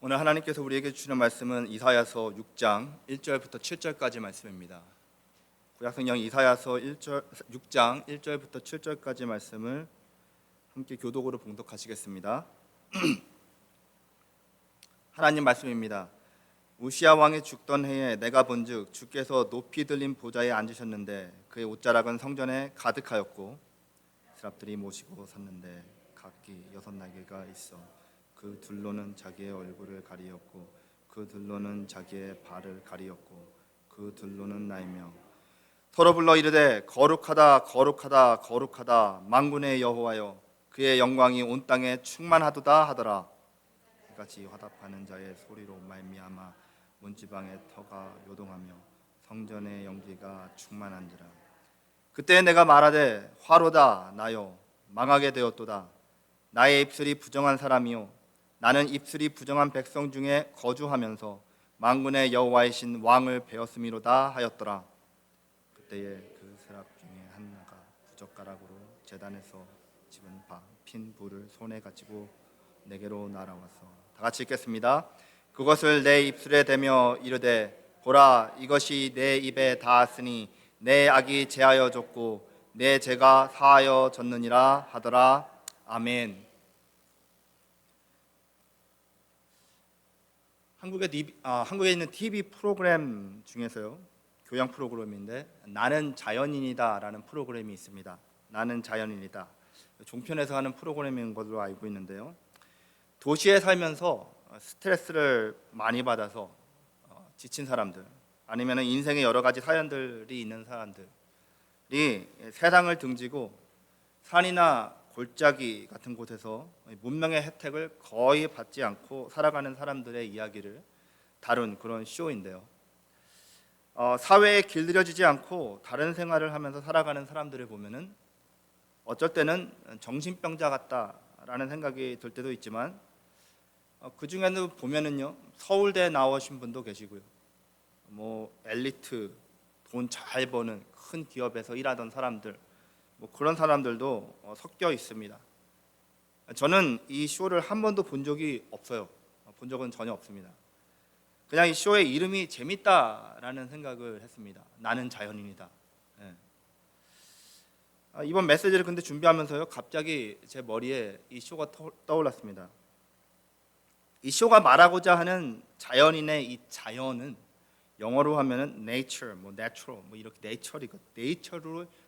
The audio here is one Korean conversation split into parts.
오늘 하나님께서 우리에게 주시는 말씀은 이사야서 6장 1절부터 7절까지 말씀입니다. 구약성경 이사야서 6장 1절부터 7절까지 말씀을 함께 교독으로 봉독하시겠습니다. 하나님 말씀입니다. 우시야 왕이 죽던 해에 내가 본즉 주께서 높이 들린 보좌에 앉으셨는데 그의 옷자락은 성전에 가득하였고 스랍들이 모시고 섰는데 각기 6날개가 있어 그 둘로는 자기의 얼굴을 가리었고 그 둘로는 자기의 발을 가리었고 그 둘로는 나이며 서로 불러 이르되 거룩하다 거룩하다 거룩하다 만군의 여호와여 그의 영광이 온 땅에 충만하도다 하더라. 이같이 화답하는 자의 소리로 말미암아 문지방의 터가 요동하며 성전의 연기가 충만한지라. 그때 내가 말하되 화로다 나여 망하게 되었도다. 나의 입술이 부정한 사람이요 나는 입술이 부정한 백성 중에 거주하면서 만군의 여호와이신 왕을 배웠음이로다 하였더라. 그때에 그 스랍 중에 하나가 부젓가락으로 제단에서 집은 핀 불을 손에 가지고 내게로 날아와서 다 같이 읽겠습니다. 그것을 내 입술에 대며 이르되 보라 이것이 내 입에 닿았으니 내 악이 제하여 졌고 내 죄가 사하여 졌느니라 하더라. 아멘. 한국에 있는 TV 프로그램 중에서요 교양 프로그램인데 나는 자연인이다 라는 프로그램이 있습니다. 나는 자연인이다 종편에서 하는 프로그램인 걸로 알고 있는데요, 도시에 살면서 스트레스를 많이 받아서 지친 사람들 아니면 인생에 여러 가지 사연들이 있는 사람들이 세상을 등지고 산이나 골짜기 같은 곳에서 문명의 혜택을 거의 받지 않고 살아가는 사람들의 이야기를 다룬 그런 쇼인데요, 사회에 길들여지지 않고 다른 생활을 하면서 살아가는 사람들을 보면은 어쩔 때는 정신병자 같다라는 생각이 들 때도 있지만 그 중에는 보면은요 서울대 나오신 분도 계시고요, 뭐 엘리트 돈 잘 버는 큰 기업에서 일하던 사람들 뭐 그런 사람들도 섞여 있습니다. 저는 이 쇼를 한 번도 본 적이 없어요. 본 적은 전혀 없습니다. 그냥 이 쇼의 이름이 재밌다라는 생각을 했습니다. 나는 자연인이다. 이번 메시지를 근데 준비하면서요 갑자기 제 머리에 이 쇼가 떠올랐습니다. 이 쇼가 말하고자 하는 자연인의 이 자연은 영어로 하면은 nature, 뭐 natural, 뭐 이렇게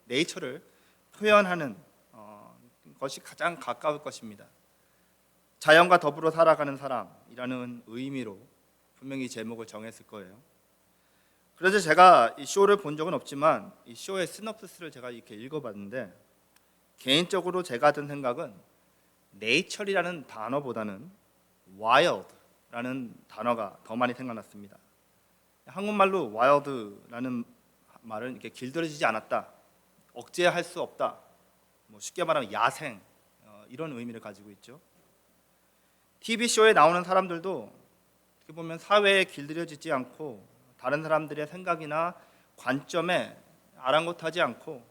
네이처를 표현하는 것이 가장 가까울 것입니다. 자연과 더불어 살아가는 사람이라는 의미로 분명히 제목을 정했을 거예요. 그래서 제가 이 쇼를 본 적은 없지만 이 쇼의 시놉시스를 제가 이렇게 읽어봤는데 개인적으로 제가 든 생각은 네이처리라는 단어보다는 wild라는 단어가 더 많이 생각났습니다. 한국말로 wild라는 말은 이렇게 길들여지지 않았다, 억제할 수 없다, 뭐 쉽게 말하면 야생 이런 의미를 가지고 있죠. TV 쇼에 나오는 사람들도 어떻게 보면 사회에 길들여지지 않고 다른 사람들의 생각이나 관점에 아랑곳하지 않고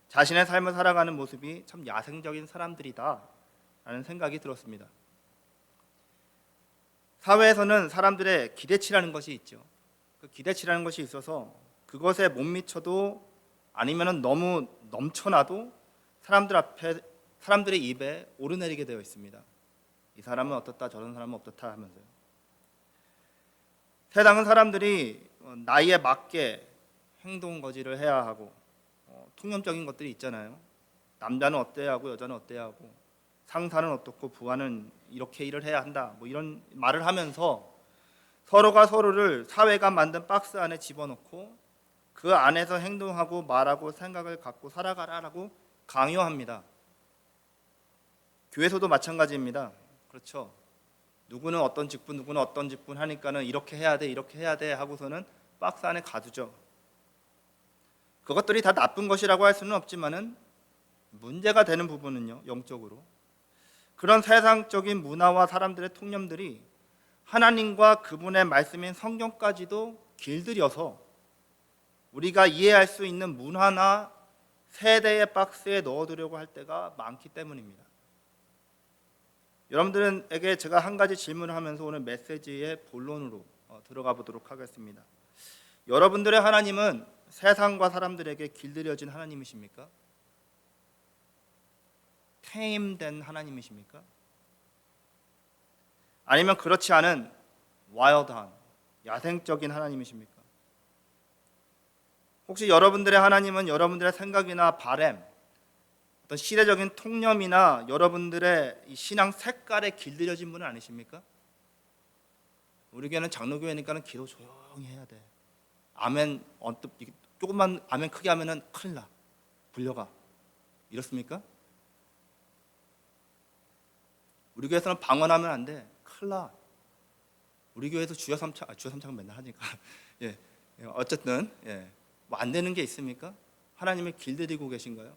자신의 삶을 살아가는 모습이 참 야생적인 사람들이다라는 생각이 들었습니다. 사회에서는 사람들의 기대치라는 것이 있죠. 그 기대치라는 것이 있어서 그것에 못 미쳐도 아니면 너무 넘쳐나도 사람들의 입에 오르내리게 되어 있습니다. 이 사람은 어떻다 저런 사람은 어떻다 하면서요. 세상은 사람들이 나이에 맞게 행동 거지를 해야 하고 통념적인 것들이 있잖아요. 남자는 어때야 하고 여자는 어때야 하고 상사는 어떻고 부하는 이렇게 일을 해야 한다 뭐 이런 말을 하면서 서로가 서로를 사회가 만든 박스 안에 집어넣고 그 안에서 행동하고 말하고 생각을 갖고 살아가라라고 강요합니다. 교회에서도 마찬가지입니다. 그렇죠. 누구는 어떤 직분 누구는 어떤 직분 하니까는 이렇게 해야 돼 하고서는 박스 안에 가두죠. 그것들이 다 나쁜 것이라고 할 수는 없지만은 문제가 되는 부분은요, 영적으로 그런 세상적인 문화와 사람들의 통념들이 하나님과 그분의 말씀인 성경까지도 길들여서 우리가 이해할 수 있는 문화나 세대의 박스에 넣어두려고 할 때가 많기 때문입니다. 여러분들에게 제가 한 가지 질문을 하면서 오늘 메시지의 본론으로 들어가 보도록 하겠습니다. 여러분들의 하나님은 세상과 사람들에게 길들여진 하나님이십니까? 테임된 하나님이십니까? 아니면 그렇지 않은 와일드한 야생적인 하나님이십니까? 혹시 여러분들의 하나님은 여러분들의 생각이나 바램, 어떤 시대적인 통념이나 여러분들의 이 신앙 색깔에 길들여진 분은 아니십니까? 우리 교회는 장로교회니까는 기도 조용히 해야 돼. 아멘 언뜻 조금만 아멘 크게 하면은 큰일 나, 불려가. 이렇습니까? 우리 교회에서는 방언하면 안 돼, 큰일 나. 우리 교회에서 주여 삼창은 맨날 하니까 예, 어쨌든 뭐 안 되는 게 있습니까? 하나님을 길들이고 계신가요?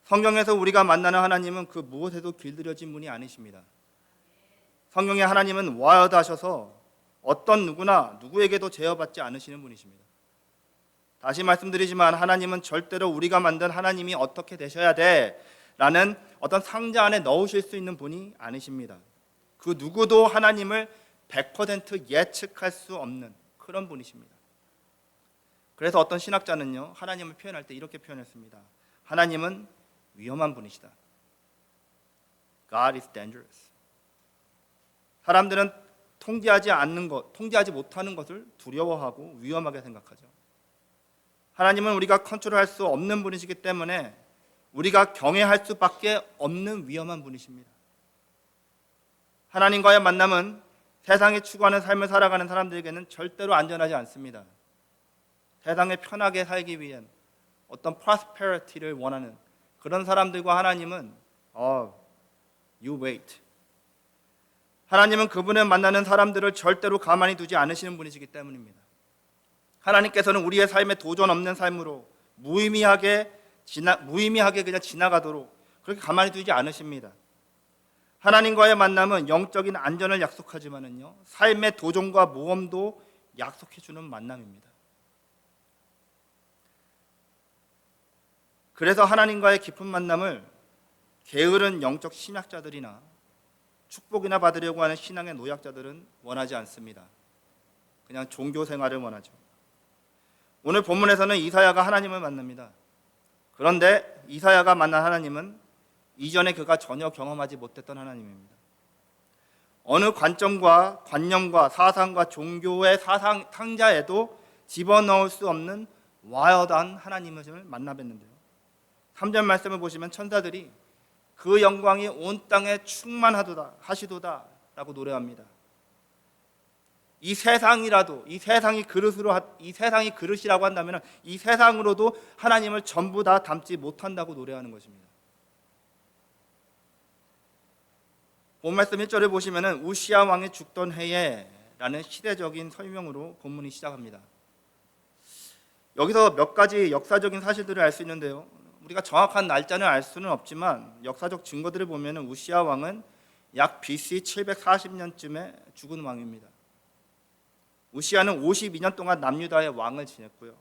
성경에서 우리가 만나는 하나님은 그 무엇에도 길들여진 분이 아니십니다. 성경의 하나님은 와일드하셔서 어떤 누구나 누구에게도 제어받지 않으시는 분이십니다. 다시 말씀드리지만 하나님은 절대로 우리가 만든 하나님이 어떻게 되셔야 돼 라는 어떤 상자 안에 넣으실 수 있는 분이 아니십니다. 그 누구도 하나님을 100% 예측할 수 없는 그런 분이십니다. 그래서 어떤 신학자는요, 하나님을 표현할 때 이렇게 표현했습니다. 하나님은 위험한 분이시다. God is dangerous. 사람들은 통제하지 못하는 것을 두려워하고 위험하게 생각하죠. 하나님은 우리가 컨트롤할 수 없는 분이시기 때문에 우리가 경외할 수밖에 없는 위험한 분이십니다. 하나님과의 만남은 세상에 추구하는 삶을 살아가는 사람들에게는 절대로 안전하지 않습니다. 세상에 편하게 살기 위한 어떤 prosperity를 원하는 그런 사람들과 하나님은 you wait. 하나님은 그분을 만나는 사람들을 절대로 가만히 두지 않으시는 분이시기 때문입니다. 하나님께서는 우리의 삶에 도전 없는 삶으로 무의미하게 그냥 지나가도록 그렇게 가만히 두지 않으십니다. 하나님과의 만남은 영적인 안전을 약속하지만은요, 삶의 도전과 모험도 약속해 주는 만남입니다. 그래서 하나님과의 깊은 만남을 게으른 영적 신학자들이나 축복이나 받으려고 하는 신앙의 노약자들은 원하지 않습니다. 그냥 종교 생활을 원하죠. 오늘 본문에서는 이사야가 하나님을 만납니다. 그런데 이사야가 만난 하나님은 이전에 그가 전혀 경험하지 못했던 하나님입니다. 어느 관점과 관념과 사상과 종교의 사상 상자에도 집어넣을 수 없는 와일드한 하나님을 만나뵀는데요. 3절 말씀을 보시면 천사들이 그 영광이 온 땅에 충만하시도다 라고 노래합니다. 이 세상이 그릇이라고 한다면 이 세상으로도 하나님을 전부 다 담지 못한다고 노래하는 것입니다. 본 말씀 1절을 보시면 우시야 왕이 죽던 해에 라는 시대적인 설명으로 본문이 시작합니다. 여기서 몇 가지 역사적인 사실들을 알 수 있는데요, 우리가 정확한 날짜는 알 수는 없지만 역사적 증거들을 보면 우시야 왕은 약 BC 740년쯤에 죽은 왕입니다. 우시야는 52년 동안 남유다의 왕을 지냈고요,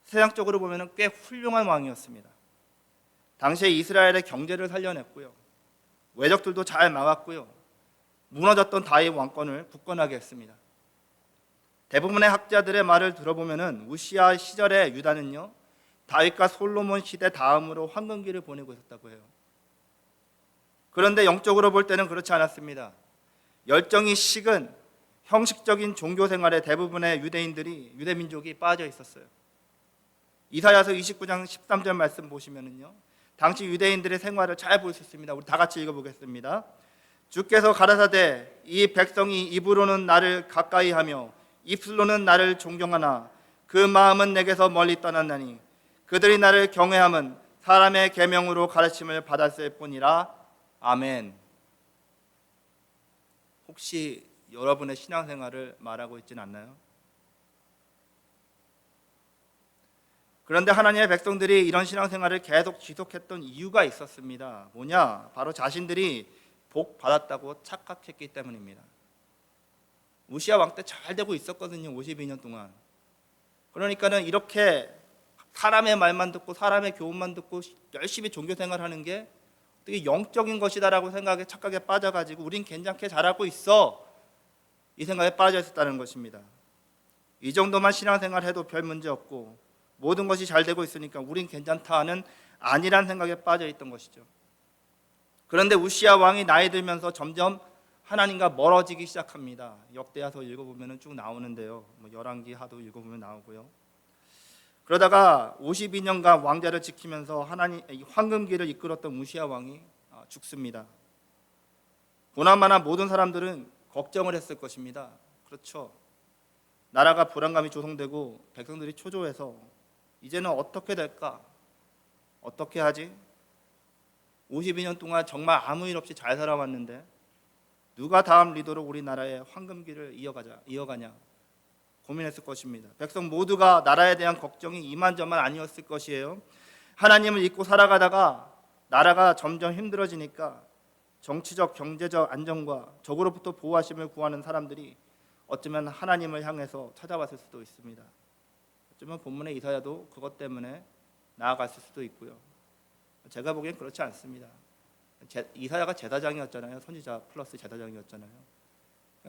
세상적으로 보면 꽤 훌륭한 왕이었습니다. 당시에 이스라엘의 경제를 살려냈고요, 외적들도 잘 막았고요, 무너졌던 다윗 왕권을 굳건하게 했습니다. 대부분의 학자들의 말을 들어보면 우시야 시절의 유다는요, 다윗과 솔로몬 시대 다음으로 황금기를 보내고 있었다고 해요. 그런데 영적으로 볼 때는 그렇지 않았습니다. 열정이 식은 형식적인 종교 생활에 대부분의 유대민족이 빠져 있었어요. 이사야서 29장 13절 말씀 보시면은요, 당시 유대인들의 생활을 잘 볼 수 있습니다. 우리 다 같이 읽어보겠습니다. 주께서 가라사대 이 백성이 입으로는 나를 가까이하며 입술로는 나를 존경하나 그 마음은 내게서 멀리 떠났나니 그들이 나를 경외함은 사람의 계명으로 가르침을 받았을 뿐이라. 아멘. 혹시 여러분의 신앙생활을 말하고 있지는 않나요? 그런데 하나님의 백성들이 이런 신앙생활을 계속 지속했던 이유가 있었습니다. 뭐냐? 바로 자신들이 복 받았다고 착각했기 때문입니다. 우시야 왕 때 잘 되고 있었거든요, 52년 동안. 그러니까는 이렇게 사람의 말만 듣고 사람의 교훈만 듣고 열심히 종교 생활하는 게 어떻게 영적인 것이다라고 생각에 착각에 빠져가지고 우린 괜찮게 잘하고 있어, 이 생각에 빠져 있었다는 것입니다. 이 정도만 신앙생활 해도 별 문제 없고 모든 것이 잘 되고 있으니까 우린 괜찮다 하는 아니란 생각에 빠져 있던 것이죠. 그런데 우시야 왕이 나이 들면서 점점 하나님과 멀어지기 시작합니다. 역대하서 읽어보면 쭉 나오는데요. 열왕기 하도 읽어보면 나오고요. 그러다가 52년간 왕자를 지키면서 하나님 황금기를 이끌었던 우시야 왕이 죽습니다. 보나마나 모든 사람들은 걱정을 했을 것입니다. 그렇죠. 나라가 불안감이 조성되고 백성들이 초조해서 이제는 어떻게 될까? 어떻게 하지? 52년 동안 정말 아무 일 없이 잘 살아왔는데 누가 다음 리더로 우리나라의 황금기를 이어가냐 고민했을 것입니다. 백성 모두가 나라에 대한 걱정이 이만저만 아니었을 것이에요. 하나님을 잊고 살아가다가 나라가 점점 힘들어지니까 정치적, 경제적 안정과 적으로부터 보호하심을 구하는 사람들이 어쩌면 하나님을 향해서 찾아왔을 수도 있습니다. 어쩌면 본문의 이사야도 그것 때문에 나아갔을 수도 있고요. 제가 보기엔 그렇지 않습니다. 이사야가 제사장이었잖아요. 선지자 플러스 제사장이었잖아요.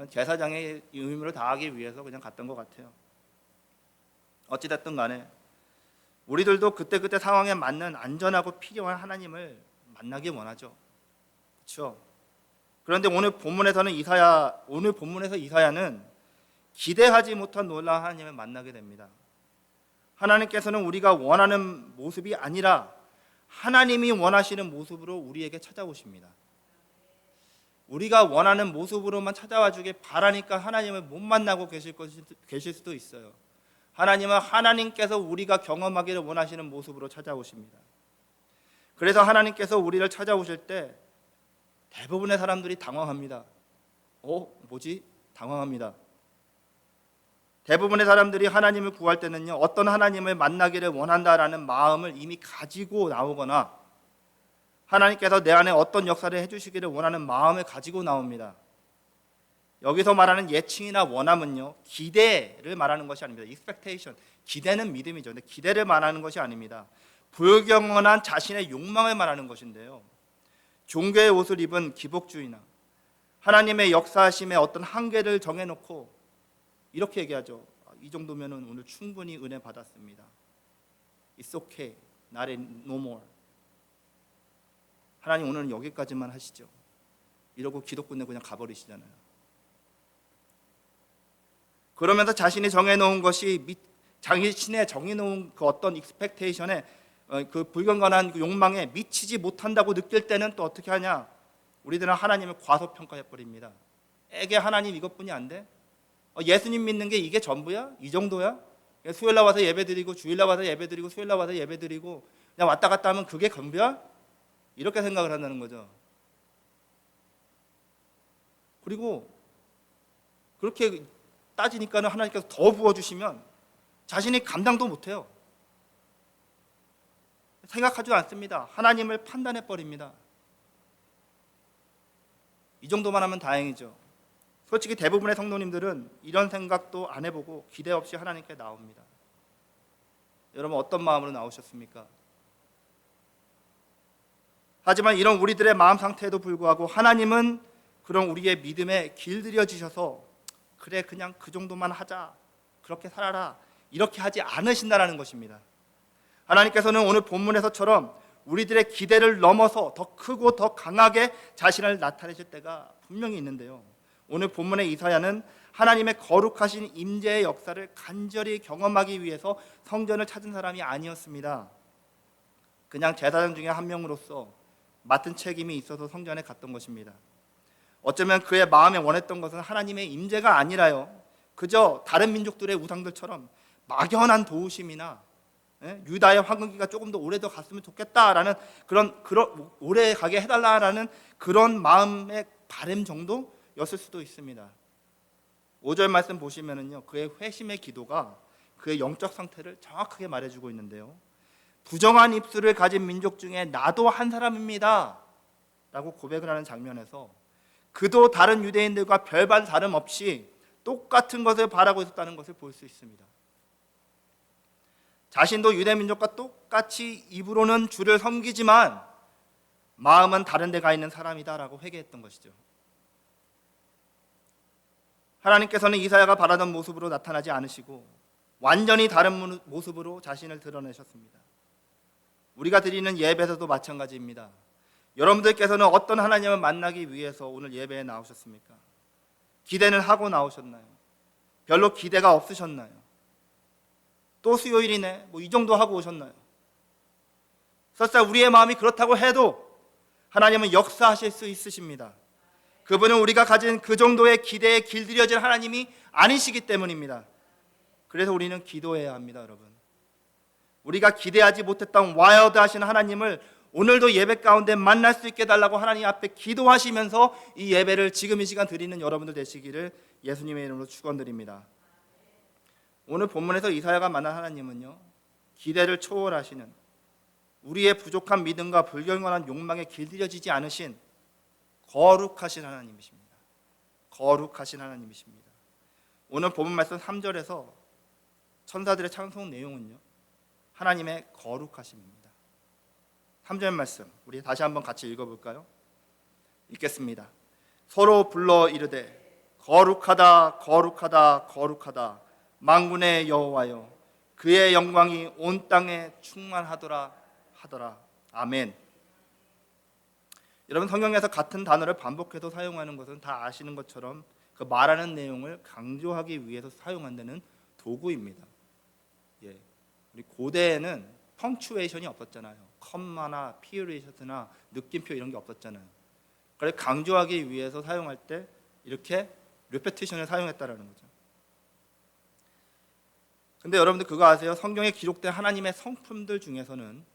제사장의 의무를 다하기 위해서 그냥 갔던 것 같아요. 어찌됐든 간에 우리들도 그때그때 상황에 맞는 안전하고 필요한 하나님을 만나기 원하죠. 그렇죠? 그런데 오늘 본문에서 이사야는 기대하지 못한 놀라운 하나님을 만나게 됩니다. 하나님께서는 우리가 원하는 모습이 아니라 하나님이 원하시는 모습으로 우리에게 찾아오십니다. 우리가 원하는 모습으로만 찾아와 주길 바라니까 하나님을 못 만나고 계실 수도 있어요. 하나님은 하나님께서 우리가 경험하기를 원하시는 모습으로 찾아오십니다. 그래서 하나님께서 우리를 찾아오실 때 대부분의 사람들이 당황합니다. 뭐지? 당황합니다. 대부분의 사람들이 하나님을 구할 때는요, 어떤 하나님을 만나기를 원한다라는 마음을 이미 가지고 나오거나 하나님께서 내 안에 어떤 역사를 해주시기를 원하는 마음을 가지고 나옵니다. 여기서 말하는 예칭이나 원함은요, 기대를 말하는 것이 아닙니다. expectation, 기대는 믿음이죠. 근데 기대를 말하는 것이 아닙니다. 불경건한 자신의 욕망을 말하는 것인데요, 종교의 옷을 입은 기복주의나 하나님의 역사하심의 어떤 한계를 정해놓고 이렇게 얘기하죠. 이 정도면 오늘 충분히 은혜 받았습니다. It's okay, not no more. 하나님 오늘은 여기까지만 하시죠. 이러고 기도 끝내고 그냥 가버리시잖아요. 그러면서 자신이 정해놓은 것이 자신의 정해놓은 그 어떤 익스펙테이션에 그 불경건한 그 욕망에 미치지 못한다고 느낄 때는 또 어떻게 하냐? 우리들은 하나님을 과소평가해버립니다. 에게 하나님 이것뿐이 안 돼? 예수님 믿는 게 이게 전부야? 이 정도야? 수요일날 와서 예배드리고 주일날 와서 예배드리고 수요일날 와서 예배드리고 그냥 왔다 갔다 하면 그게 전부야? 이렇게 생각을 한다는 거죠. 그리고 그렇게 따지니까는 하나님께서 더 부어주시면 자신이 감당도 못해요. 생각하지 않습니다. 하나님을 판단해버립니다. 이 정도만 하면 다행이죠. 솔직히 대부분의 성도님들은 이런 생각도 안 해보고 기대 없이 하나님께 나옵니다. 여러분 어떤 마음으로 나오셨습니까? 하지만 이런 우리들의 마음 상태에도 불구하고 하나님은 그런 우리의 믿음에 길들여지셔서 그래 그냥 그 정도만 하자, 그렇게 살아라, 이렇게 하지 않으신다라는 것입니다. 하나님께서는 오늘 본문에서처럼 우리들의 기대를 넘어서 더 크고 더 강하게 자신을 나타내실 때가 분명히 있는데요, 오늘 본문의 이사야는 하나님의 거룩하신 임재의 역사를 간절히 경험하기 위해서 성전을 찾은 사람이 아니었습니다. 그냥 제사장 중에 한 명으로서 맡은 책임이 있어서 성전에 갔던 것입니다. 어쩌면 그의 마음에 원했던 것은 하나님의 임재가 아니라요, 그저 다른 민족들의 우상들처럼 막연한 도우심이나 유다의 황금기가 조금 더 오래 더 갔으면 좋겠다라는 그런 오래 가게 해달라라는 그런 마음의 바람 정도였을 수도 있습니다. 5절 말씀 보시면은요, 그의 회심의 기도가 그의 영적 상태를 정확하게 말해주고 있는데요, 부정한 입술을 가진 민족 중에 나도 한 사람입니다 라고 고백을 하는 장면에서 그도 다른 유대인들과 별반 다름없이 똑같은 것을 바라고 있었다는 것을 볼 수 있습니다. 자신도 유대민족과 똑같이 입으로는 주를 섬기지만 마음은 다른 데 가 있는 사람이다라고 회개했던 것이죠. 하나님께서는 이사야가 바라던 모습으로 나타나지 않으시고 완전히 다른 모습으로 자신을 드러내셨습니다. 우리가 드리는 예배에서도 마찬가지입니다. 여러분들께서는 어떤 하나님을 만나기 위해서 오늘 예배에 나오셨습니까? 기대는 하고 나오셨나요? 별로 기대가 없으셨나요? 또 수요일이네 이 정도 하고 오셨나요? 설사 우리의 마음이 그렇다고 해도 하나님은 역사하실 수 있으십니다. 그분은 우리가 가진 그 정도의 기대에 길들여질 하나님이 아니시기 때문입니다. 그래서 우리는 기도해야 합니다. 여러분, 우리가 기대하지 못했던 와일드하신 하나님을 오늘도 예배 가운데 만날 수 있게 해달라고 하나님 앞에 기도하시면서 이 예배를 지금 이 시간 드리는 여러분들 되시기를 예수님의 이름으로 축원드립니다. 오늘 본문에서 이사야가 만난 하나님은요, 기대를 초월하시는, 우리의 부족한 믿음과 불경건한 욕망에 길들여지지 않으신 거룩하신 하나님이십니다. 거룩하신 하나님이십니다. 오늘 본문 말씀 3절에서 천사들의 찬송 내용은요, 하나님의 거룩하심입니다. 3절 말씀 우리 다시 한번 같이 읽어볼까요? 읽겠습니다. 서로 불러 이르되 거룩하다 거룩하다 거룩하다 만군의 여호와여, 그의 영광이 온 땅에 충만하더라 하더라. 아멘. 여러분, 성경에서 같은 단어를 반복해서 사용하는 것은 다 아시는 것처럼 그 말하는 내용을 강조하기 위해서 사용한다는 도구입니다. 우리 고대에는 펑추에이션이 없었잖아요. 컴마나 피어레이션이나 느낌표 이런 게 없었잖아요. 그래서 강조하기 위해서 사용할 때 이렇게 리피티션을 사용했다라는 거죠. 근데 여러분들 그거 아세요? 성경에 기록된 하나님의 성품들 중에서는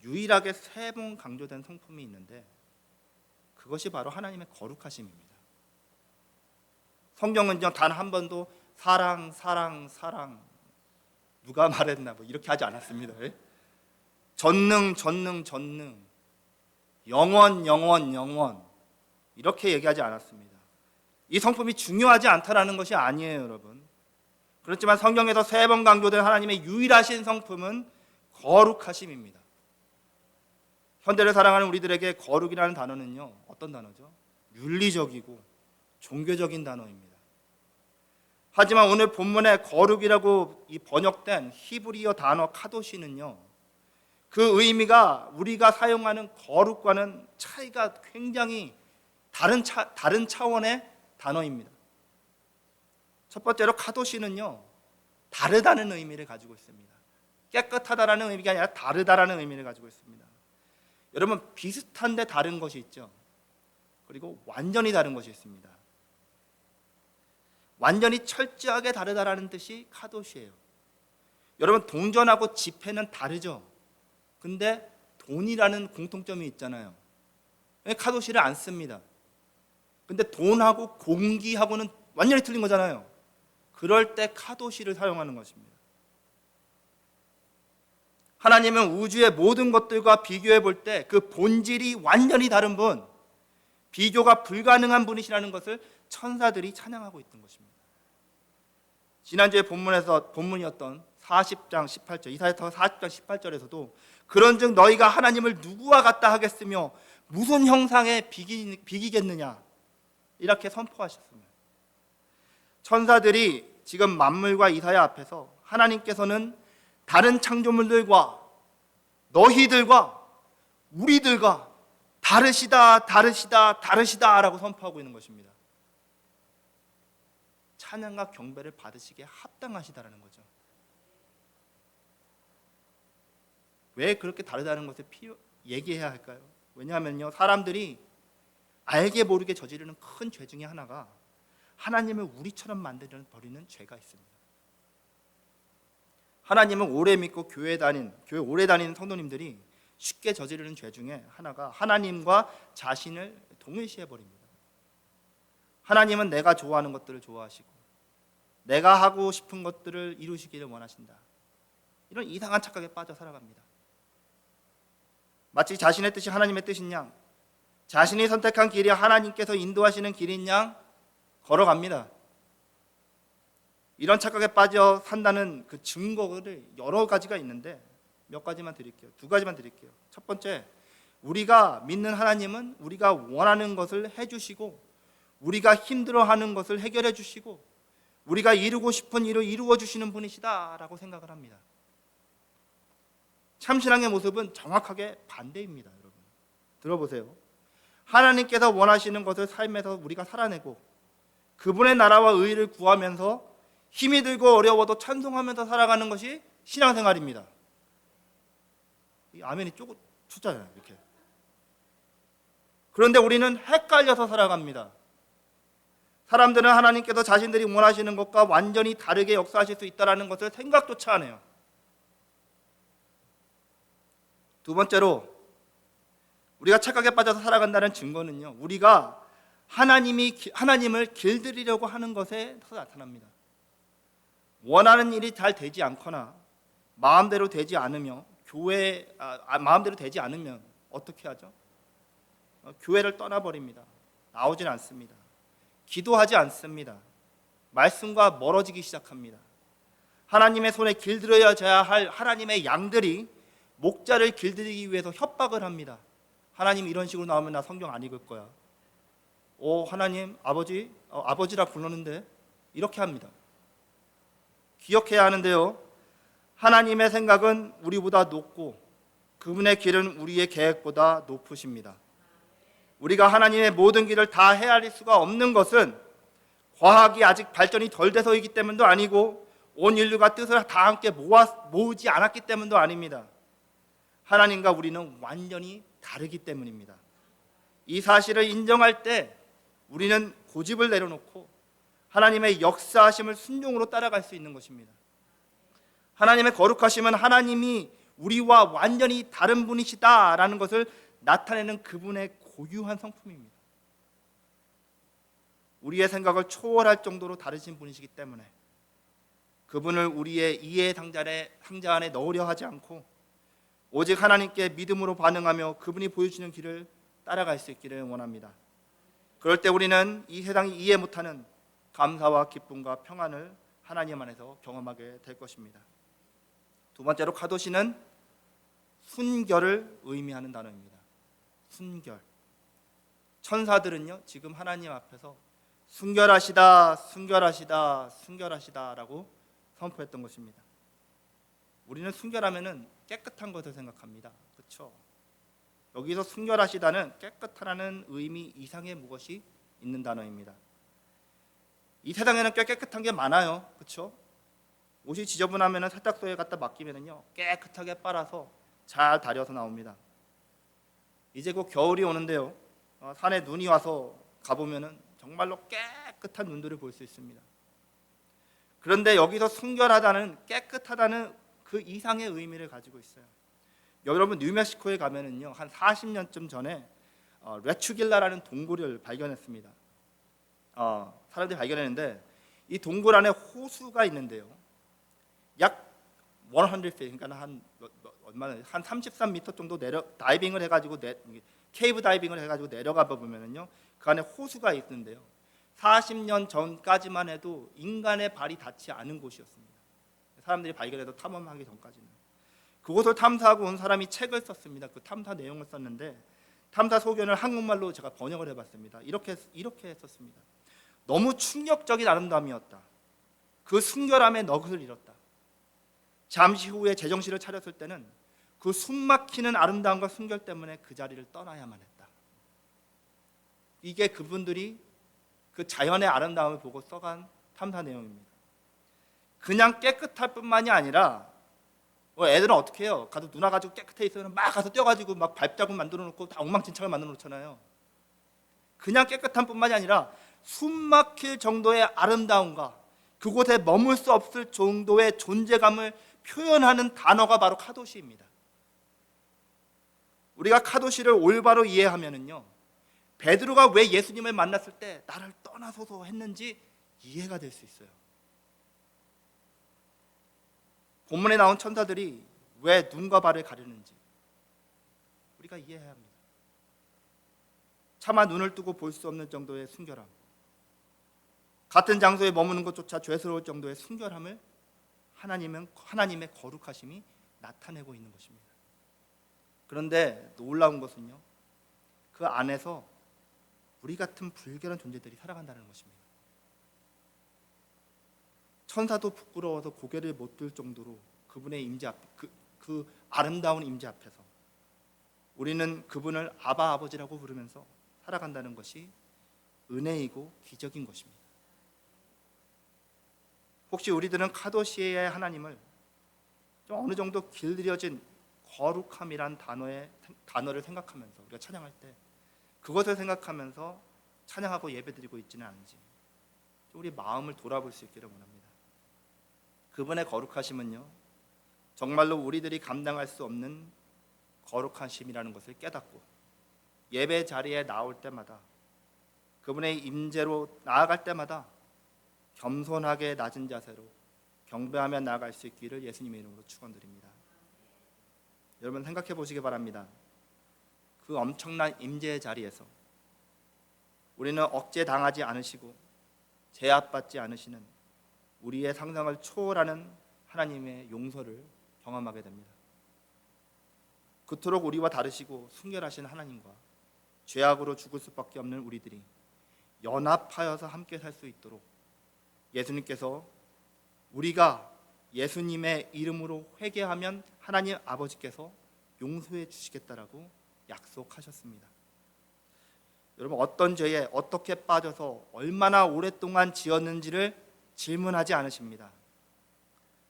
유일하게 3번 강조된 성품이 있는데 그것이 바로 하나님의 거룩하심입니다. 성경은요, 단 한 번도 사랑 사랑 사랑 누가 말했나 이렇게 하지 않았습니다. 전능 전능 전능, 영원 영원 영원 이렇게 얘기하지 않았습니다. 이 성품이 중요하지 않다라는 것이 아니에요, 여러분. 그렇지만 성경에서 3번 강조된 하나님의 유일하신 성품은 거룩하심입니다. 현대를 사랑하는 우리들에게 거룩이라는 단어는요, 어떤 단어죠? 윤리적이고 종교적인 단어입니다. 하지만 오늘 본문에 거룩이라고 번역된 히브리어 단어 카도시는요, 그 의미가 우리가 사용하는 거룩과는 차이가 굉장히 다른 차원의 단어입니다. 첫 번째로 카도시는요, 다르다는 의미를 가지고 있습니다. 깨끗하다라는 의미가 아니라 다르다라는 의미를 가지고 있습니다. 여러분, 비슷한데 다른 것이 있죠. 그리고 완전히 다른 것이 있습니다. 완전히 철저하게 다르다라는 뜻이 카도시예요. 여러분, 동전하고 지폐는 다르죠. 근데 돈이라는 공통점이 있잖아요. 카도시를 안 씁니다. 근데 돈하고 공기하고는 완전히 틀린 거잖아요. 그럴 때 카도시를 사용하는 것입니다. 하나님은 우주의 모든 것들과 비교해 볼 때 그 본질이 완전히 다른 분, 비교가 불가능한 분이시라는 것을 천사들이 찬양하고 있던 것입니다. 지난주에 본문이었던 40장 18절, 이사야서 40장 18절에서도 그런즉 너희가 하나님을 누구와 같다 하겠으며 무슨 형상에 비기겠느냐 이렇게 선포하셨습니다. 천사들이 지금 만물과 이사야 앞에서 하나님께서는 다른 창조물들과 너희들과 우리들과 다르시다 다르시다 다르시다라고 선포하고 있는 것입니다. 찬양과 경배를 받으시기에 합당하시다라는 거죠. 왜 그렇게 다르다는 것을 얘기해야 할까요? 왜냐하면요, 사람들이 알게 모르게 저지르는 큰 죄 중에 하나가 하나님을 우리처럼 만들어 버리는 죄가 있습니다. 하나님을 오래 믿고 교회 오래 다니는 성도님들이 쉽게 저지르는 죄 중에 하나가 하나님과 자신을 동일시해 버립니다. 하나님은 내가 좋아하는 것들을 좋아하시고 내가 하고 싶은 것들을 이루시기를 원하신다. 이런 이상한 착각에 빠져 살아갑니다. 마치 자신의 뜻이 하나님의 뜻인 양, 자신이 선택한 길이 하나님께서 인도하시는 길인 양 걸어갑니다. 이런 착각에 빠져 산다는 그 증거를 여러 가지가 있는데 몇 가지만 드릴게요. 2가지만 드릴게요. 첫 번째, 우리가 믿는 하나님은 우리가 원하는 것을 해주시고 우리가 힘들어하는 것을 해결해 주시고 우리가 이루고 싶은 일을 이루어 주시는 분이시다라고 생각을 합니다. 참신앙의 모습은 정확하게 반대입니다. 여러분 들어보세요. 하나님께서 원하시는 것을 삶에서 우리가 살아내고 그분의 나라와 의를 구하면서 힘이 들고 어려워도 찬송하면서 살아가는 것이 신앙생활입니다. 이 아멘이 조금 춥잖아요. 이렇게. 그런데 우리는 헷갈려서 살아갑니다. 사람들은 하나님께서 자신들이 원하시는 것과 완전히 다르게 역사하실 수 있다는 것을 생각조차 안 해요. 두 번째로 우리가 착각에 빠져서 살아간다는 증거는요, 우리가 하나님을 길들이려고 하는 것에서 나타납니다. 원하는 일이 잘 되지 않거나 마음대로 되지 않으면 마음대로 되지 않으면 어떻게 하죠? 교회를 떠나버립니다. 나오질 않습니다. 기도하지 않습니다. 말씀과 멀어지기 시작합니다. 하나님의 손에 길들여져야 할 하나님의 양들이 목자를 길들이기 위해서 협박을 합니다. 하나님 이런 식으로 나오면 나 성경 안 읽을 거야. 하나님 아버지라 불렀는데 이렇게 합니다. 기억해야 하는데요, 하나님의 생각은 우리보다 높고 그분의 길은 우리의 계획보다 높으십니다. 우리가 하나님의 모든 길을 다 헤아릴 수가 없는 것은 과학이 아직 발전이 덜 돼서이기 때문도 아니고 온 인류가 뜻을 다 함께 모으지 않았기 때문도 아닙니다. 하나님과 우리는 완전히 다르기 때문입니다. 이 사실을 인정할 때 우리는 고집을 내려놓고 하나님의 역사하심을 순종으로 따라갈 수 있는 것입니다. 하나님의 거룩하심은 하나님이 우리와 완전히 다른 분이시다라는 것을 나타내는 그분의 고유한 성품입니다. 우리의 생각을 초월할 정도로 다르신 분이시기 때문에 그분을 우리의 이해의 상자 안에 넣으려 하지 않고 오직 하나님께 믿음으로 반응하며 그분이 보여주시는 길을 따라갈 수 있기를 원합니다. 그럴 때 우리는 이 세상이 이해 못하는 감사와 기쁨과 평안을 하나님 안에서 경험하게 될 것입니다. 두 번째로 카도시는 순결을 의미하는 단어입니다. 순결. 천사들은요, 지금 하나님 앞에서 순결하시다, 순결하시다, 순결하시다라고 선포했던 것입니다. 우리는 순결하면은 깨끗한 것을 생각합니다. 그렇죠? 여기서 순결하시다는 깨끗하다는 의미 이상의 무엇이 있는 단어입니다. 이 세상에는 꽤 깨끗한 게 많아요. 그렇죠? 옷이 지저분하면 세탁소에 갖다 맡기면은요, 깨끗하게 빨아서 잘 다려서 나옵니다. 이제 곧 겨울이 오는데요, 산에 눈이 와서 가보면은 정말로 깨끗한 눈들을 볼 수 있습니다. 그런데 여기서 순결하다는, 깨끗하다는 그 이상의 의미를 가지고 있어요. 여러분 뉴멕시코에 가면은요, 한 40년쯤 전에 레추길라라는 동굴을 발견했습니다. 사람들이 발견했는데 이 동굴 안에 호수가 있는데요, 약 100feet, 그러니까 한 33m 정도 다이빙을 해가지고 케이브 다이빙을 해가지고 내려가 보면은요, 그 안에 호수가 있는데요, 40년 전까지만 해도 인간의 발이 닿지 않은 곳이었습니다. 사람들이 발견해서 탐험하기 전까지는. 그곳을 탐사하고 온 사람이 책을 썼습니다. 그 탐사 내용을 썼는데 탐사 소견을 한국말로 제가 번역을 해봤습니다. 이렇게 썼습니다. 너무 충격적인 아름다움이었다. 그 순결함에 넋을 잃었다. 잠시 후에 제정신을 차렸을 때는 그 숨막히는 아름다움과 순결 때문에 그 자리를 떠나야만 했다. 이게 그분들이 그 자연의 아름다움을 보고 써간 탐사 내용입니다. 그냥 깨끗할 뿐만이 아니라 애들은 어떻게 해요? 가서 누나 가지고 깨끗해 있으면 막 가서 뛰어가지고 막 발자국 만들어 놓고 다 엉망진창을 만들어 놓잖아요. 그냥 깨끗한 뿐만이 아니라 숨막힐 정도의 아름다움과 그곳에 머물 수 없을 정도의 존재감을 표현하는 단어가 바로 카도시입니다. 우리가 카도시를 올바로 이해하면은요, 베드로가 왜 예수님을 만났을 때 나를 떠나소서 했는지 이해가 될 수 있어요. 본문에 나온 천사들이 왜 눈과 발을 가리는지 우리가 이해해야 합니다. 차마 눈을 뜨고 볼 수 없는 정도의 순결함, 같은 장소에 머무는 것조차 죄스러울 정도의 순결함을 하나님의 거룩하심이 나타내고 있는 것입니다. 그런데 놀라운 것은요, 그 안에서 우리 같은 불결한 존재들이 살아간다는 것입니다. 천사도 부끄러워서 고개를 못 들 정도로 그분의 임재 앞, 그 아름다운 임재 앞에서 우리는 그분을 아바 아버지라고 부르면서 살아간다는 것이 은혜이고 기적인 것입니다. 혹시 우리들은 카도시의 하나님을 좀 어느 정도 길들여진 거룩함이란 단어를 생각하면서 우리가 찬양할 때 그것을 생각하면서 찬양하고 예배드리고 있지는 않은지 우리 마음을 돌아볼 수 있기를 원합니다. 그분의 거룩하심은요, 정말로 우리들이 감당할 수 없는 거룩하심이라는 것을 깨닫고 예배 자리에 나올 때마다 그분의 임재로 나아갈 때마다 겸손하게 낮은 자세로 경배하며 나아갈 수 있기를 예수님의 이름으로 축원드립니다. 여러분 생각해 보시기 바랍니다. 그 엄청난 임재의 자리에서 우리는 억제당하지 않으시고 제압받지 않으시는 우리의 상상을 초월하는 하나님의 용서를 경험하게 됩니다. 그토록 우리와 다르시고 순결하신 하나님과 죄악으로 죽을 수밖에 없는 우리들이 연합하여서 함께 살 수 있도록 예수님께서 우리가 예수님의 이름으로 회개하면 하나님 아버지께서 용서해 주시겠다라고 약속하셨습니다. 여러분 어떤 죄에 어떻게 빠져서 얼마나 오랫동안 지었는지를 질문하지 않으십니다.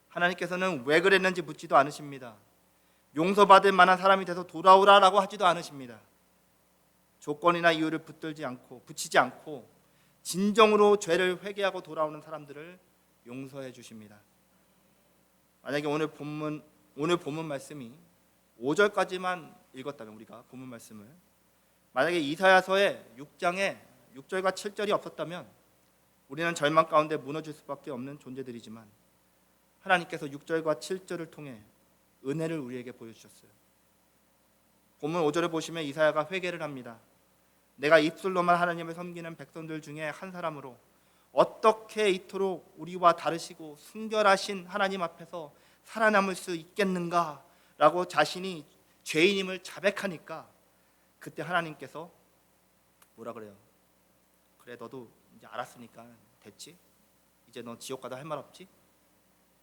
하나님께서는 왜 그랬는지 묻지도 않으십니다. 용서받을 만한 사람이 돼서 돌아오라라고 하지도 않으십니다. 조건이나 이유를 붙이지 않고 진정으로 죄를 회개하고 돌아오는 사람들을 용서해 주십니다. 만약에 오늘 본문 말씀이 5절까지만 읽었다면 우리가 본문 말씀을 만약에 이사야서의 6장에 6절과 7절이 없었다면 우리는 절망 가운데 무너질 수밖에 없는 존재들이지만 하나님께서 6절과 7절을 통해 은혜를 우리에게 보여주셨어요. 본문 5절을 보시면 이사야가 회개를 합니다. 내가 입술로만 하나님을 섬기는 백성들 중에 한 사람으로 어떻게 이토록 우리와 다르시고 순결하신 하나님 앞에서 살아남을 수 있겠는가 라고 자신이 죄인임을 자백하니까 그때 하나님께서 뭐라 그래요? 그래 너도 이제 알았으니까 됐지? 이제 너 지옥 가다 할 말 없지?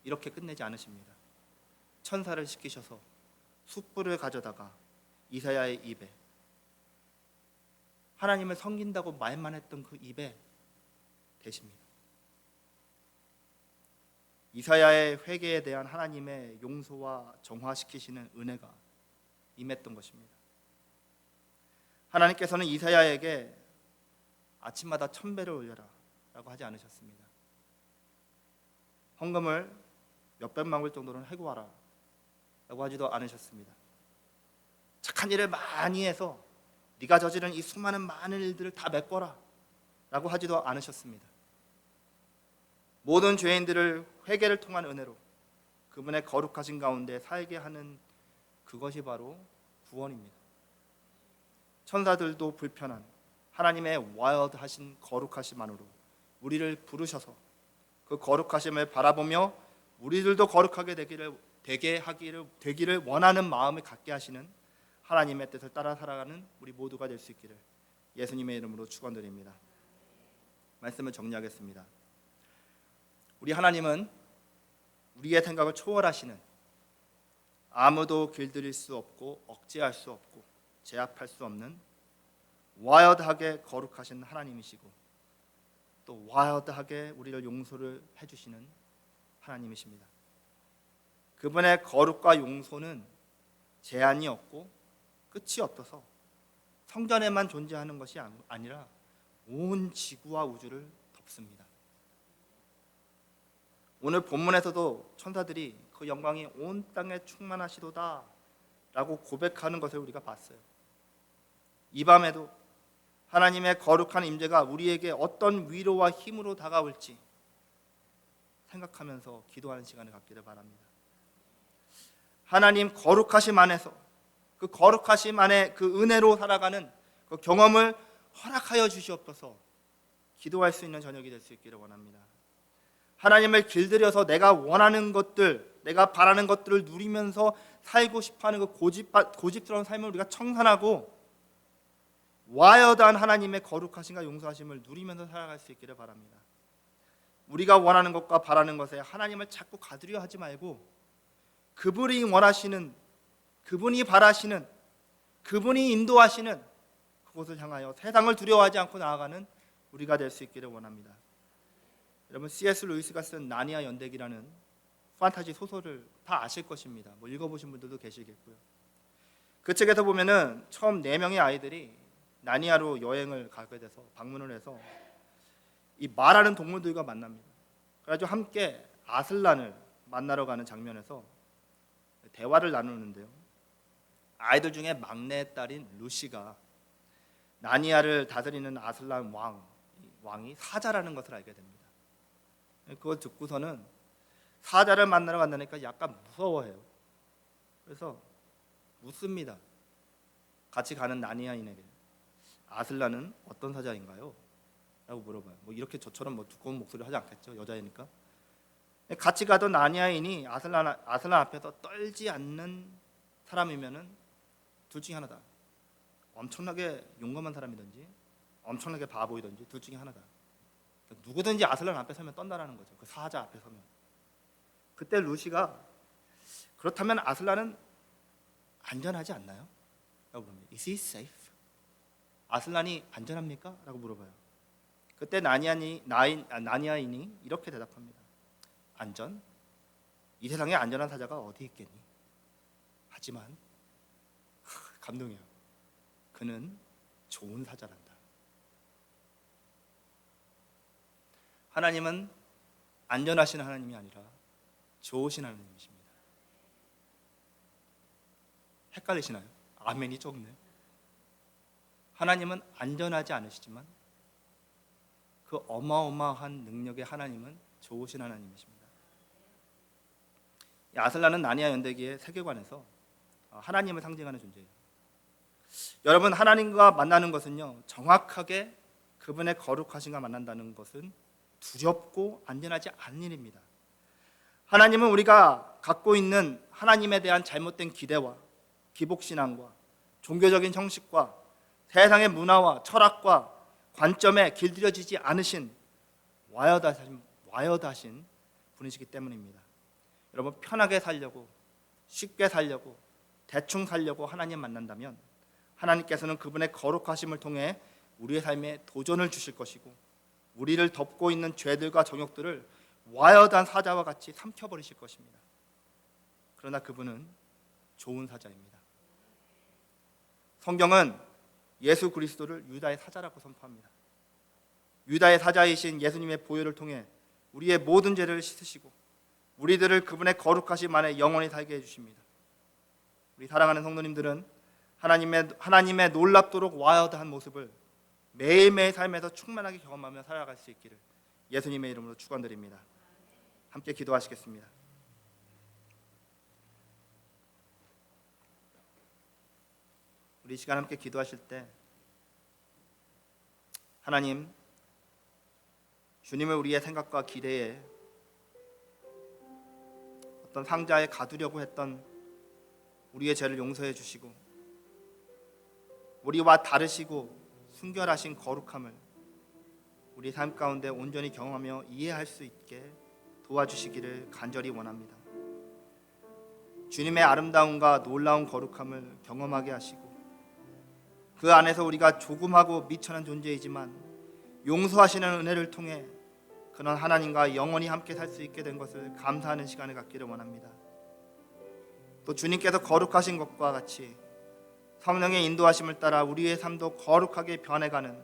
이렇게 끝내지 않으십니다. 천사를 시키셔서 숯불을 가져다가 이사야의 입에 하나님을 섬긴다고 말만 했던 그 입에 대십니다. 이사야의 회개에 대한 하나님의 용서와 정화시키시는 은혜가 임했던 것입니다. 하나님께서는 이사야에게 아침마다 1000배를 올려라 라고 하지 않으셨습니다. 헌금을 몇백만 불 정도는 해고 와라 라고 하지도 않으셨습니다. 착한 일을 많이 해서 네가 저지른 이 수많은 많은 일들을 다 메꿔라 라고 하지도 않으셨습니다. 모든 죄인들을 회개를 통한 은혜로 그분의 거룩하신 가운데 살게 하는 그것이 바로 구원입니다. 천사들도 불편한 하나님의 와일드하신 거룩하심만으로 우리를 부르셔서 그 거룩하심을 바라보며 우리들도 거룩하게 되기를 원하는 마음을 갖게 하시는 하나님의 뜻을 따라 살아가는 우리 모두가 될 수 있기를 예수님의 이름으로 축원드립니다. 말씀을 정리하겠습니다. 우리 하나님은 우리의 생각을 초월하시는 아무도 길들일 수 없고 억제할 수 없고 제압할 수 없는 와일드하게 거룩하신 하나님이시고 또 와일드하게 우리를 용서를 해주시는 하나님이십니다. 그분의 거룩과 용서는 제한이 없고 끝이 없어서 성전에만 존재하는 것이 아니라 온 지구와 우주를 덮습니다. 오늘 본문에서도 천사들이 그 영광이 온 땅에 충만하시도다 라고 고백하는 것을 우리가 봤어요. 이 밤에도 하나님의 거룩한 임재가 우리에게 어떤 위로와 힘으로 다가올지 생각하면서 기도하는 시간을 갖기를 바랍니다. 하나님 거룩하심 안에서 그 거룩하심 안에 그 은혜로 살아가는 그 경험을 허락하여 주시옵소서. 기도할 수 있는 저녁이 될 수 있기를 원합니다. 하나님을 길들여서 내가 원하는 것들, 내가 바라는 것들을 누리면서 살고 싶어하는 그 고집스러운 삶을 우리가 청산하고 와이어드한 하나님의 거룩하심과 용서하심을 누리면서 살아갈 수 있기를 바랍니다. 우리가 원하는 것과 바라는 것에 하나님을 자꾸 가두려 하지 말고 그분이 원하시는, 그분이 바라시는, 그분이 인도하시는 그곳을 향하여 세상을 두려워하지 않고 나아가는 우리가 될 수 있기를 원합니다. 여러분, C.S. 루이스가 쓴 나니아 연대기라는 판타지 소설을 다 아실 것입니다. 뭐 읽어보신 분들도 계시겠고요. 그 책에서 보면은 처음 4명의 아이들이 나니아로 여행을 가게 돼서 방문을 해서 이 말하는 동물들과 만납니다. 그래가지고 함께 아슬란을 만나러 가는 장면에서 대화를 나누는데요. 아이들 중에 막내 딸인 루시가 나니아를 다스리는 아슬란 왕이 사자라는 것을 알게 됩니다. 그걸 듣고서는 사자를 만나러 간다니까 약간 무서워해요. 그래서 묻습니다. 같이 가는 나니아인에게 아슬란은 어떤 사자인가요? 라고 물어봐요. 뭐 이렇게 저처럼 뭐 두꺼운 목소리를 하지 않겠죠, 여자이니까. 같이 가던 나니아인이 아슬란 앞에서 떨지 않는 사람이면은 둘 중에 하나다. 엄청나게 용감한 사람이든지 엄청나게 바보이든지 둘 중에 하나다. 누구든지 아슬란 앞에 서면 떤다라는 거죠. 그 사자 앞에 서면. 그때 루시가 그렇다면 아슬란은 안전하지 않나요? 라고 물어봅니다. Is he safe? 아슬란이 안전합니까? 라고 물어봐요. 그때 나니아인이 이렇게 대답합니다. 안전? 이 세상에 안전한 사자가 어디 있겠니? 하지만 감동이에요. 그는 좋은 사자란다. 하나님은 안전하신 하나님이 아니라 좋으신 하나님이십니다. 헷갈리시나요? 아멘이 적네요. 하나님은 안전하지 않으시지만 그 어마어마한 능력의 하나님은 좋으신 하나님이십니다. 아슬란은 나니아 연대기의 세계관에서 하나님을 상징하는 존재예요. 여러분, 하나님과 만나는 것은요, 정확하게 그분의 거룩하심과 만난다는 것은 두렵고 안전하지 않은 일입니다. 하나님은 우리가 갖고 있는 하나님에 대한 잘못된 기대와 기복신앙과 종교적인 형식과 세상의 문화와 철학과 관점에 길들여지지 않으신 와이어드하신 분이시기 때문입니다. 여러분, 편하게 살려고, 쉽게 살려고, 대충 살려고 하나님 만난다면 하나님께서는 그분의 거룩하심을 통해 우리의 삶에 도전을 주실 것이고 우리를 덮고 있는 죄들과 정욕들을 와이어드한 사자와 같이 삼켜버리실 것입니다. 그러나 그분은 좋은 사자입니다. 성경은 예수 그리스도를 유다의 사자라고 선포합니다. 유다의 사자이신 예수님의 보혈을 통해 우리의 모든 죄를 씻으시고 우리들을 그분의 거룩하심 안에 영원히 살게 해주십니다. 우리 사랑하는 성도님들은 하나님의 놀랍도록 와이어드한 모습을 매일매일 삶에서 충만하게 경험하며 살아갈 수 있기를 예수님의 이름으로 축원드립니다. 함께 기도하시겠습니다. 우리 이 시간 함께 기도하실 때 하나님, 주님을 우리의 생각과 기대에 어떤 상자에 가두려고 했던 우리의 죄를 용서해 주시고 우리와 다르시고 순결하신 거룩함을 우리 삶 가운데 온전히 경험하며 이해할 수 있게 도와주시기를 간절히 원합니다. 주님의 아름다움과 놀라운 거룩함을 경험하게 하시고 그 안에서 우리가 조금하고 미천한 존재이지만 용서하시는 은혜를 통해 그런 하나님과 영원히 함께 살 수 있게 된 것을 감사하는 시간을 갖기를 원합니다. 또 주님께서 거룩하신 것과 같이 성령의 인도하심을 따라 우리의 삶도 거룩하게 변해가는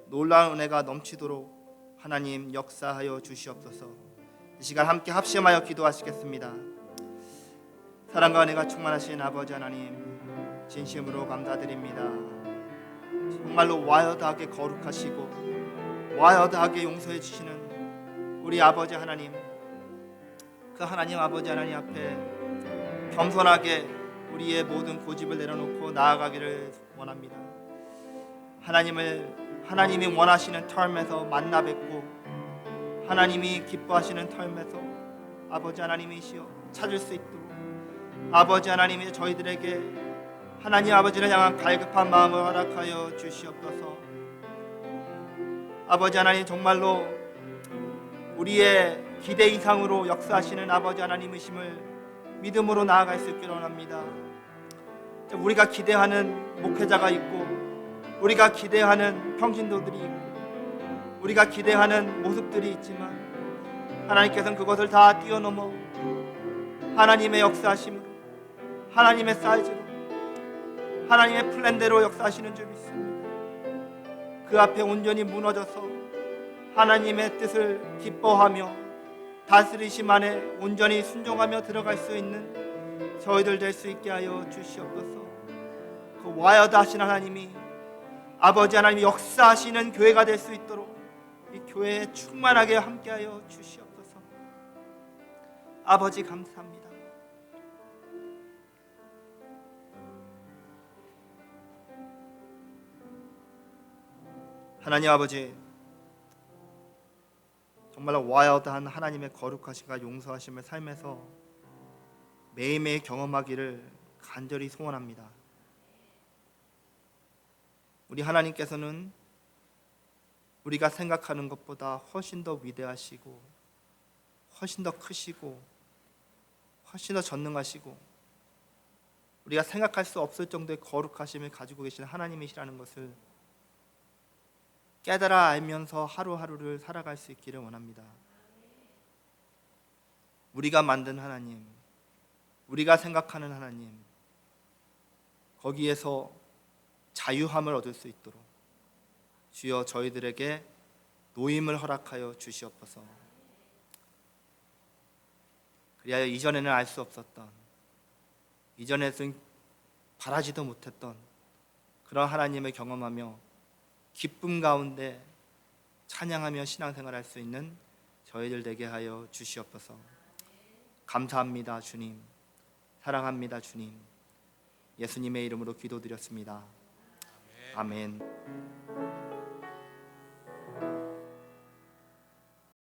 놀라운 은혜가 넘치도록 하나님 역사하여 주시옵소서. 이 시간 함께 합심하여 기도하시겠습니다. 사랑과 은혜가 충만하신 아버지 하나님, 진심으로 감사드립니다. 정말로 와이어드하게 거룩하시고 와이어드하게 용서해 주시는 우리 아버지 하나님, 그 하나님 아버지 하나님 앞에 겸손하게 우리의 모든 고집을 내려놓고 나아가기를 원합니다. 하나님이 원하시는 텀에서 만나 뵙고 하나님이 기뻐하시는 텀에서 아버지 하나님이시여 찾을 수 있도록 아버지 하나님이 저희들에게 하나님 아버지를 향한 갈급한 마음을 허락하여 주시옵소서. 아버지 하나님, 정말로 우리의 기대 이상으로 역사하시는 아버지 하나님이심을 믿음으로 나아갈 수 있기를 원합니다. 우리가 기대하는 목회자가 있고, 우리가 기대하는 평신도들이 있고, 우리가 기대하는 모습들이 있지만 하나님께서는 그것을 다 뛰어넘어 하나님의 역사하심으로, 하나님의 사이즈로, 하나님의 플랜대로 역사하시는 줄 믿습니다. 그 앞에 온전히 무너져서 하나님의 뜻을 기뻐하며 다스리심 안에 온전히 순종하며 들어갈 수 있는 저희들 될 수 있게 하여 주시옵소서. 그 와이어드하신 하나님이, 아버지 하나님이 역사하시는 교회가 될 수 있도록 이 교회에 충만하게 함께하여 주시옵소서. 아버지 감사합니다. 하나님 아버지, 정말로 와일드한 하나님의 거룩하심과 용서하심을 삶에서 매일매일 경험하기를 간절히 소원합니다. 우리 하나님께서는 우리가 생각하는 것보다 훨씬 더 위대하시고, 훨씬 더 크시고, 훨씬 더 전능하시고, 우리가 생각할 수 없을 정도의 거룩하심을 가지고 계신 하나님이시라는 것을 깨달아 알면서 하루하루를 살아갈 수 있기를 원합니다. 우리가 만든 하나님, 우리가 생각하는 하나님, 거기에서 자유함을 얻을 수 있도록 주여 저희들에게 노임을 허락하여 주시옵소서. 그리하여 이전에는 알 수 없었던, 이전에는 바라지도 못했던 그런 하나님을 경험하며 기쁨 가운데 찬양하며 신앙생활할 수 있는 저희들 되게 하여 주시옵소서. 감사합니다 주님, 사랑합니다 주님. 예수님의 이름으로 기도드렸습니다. 아멘.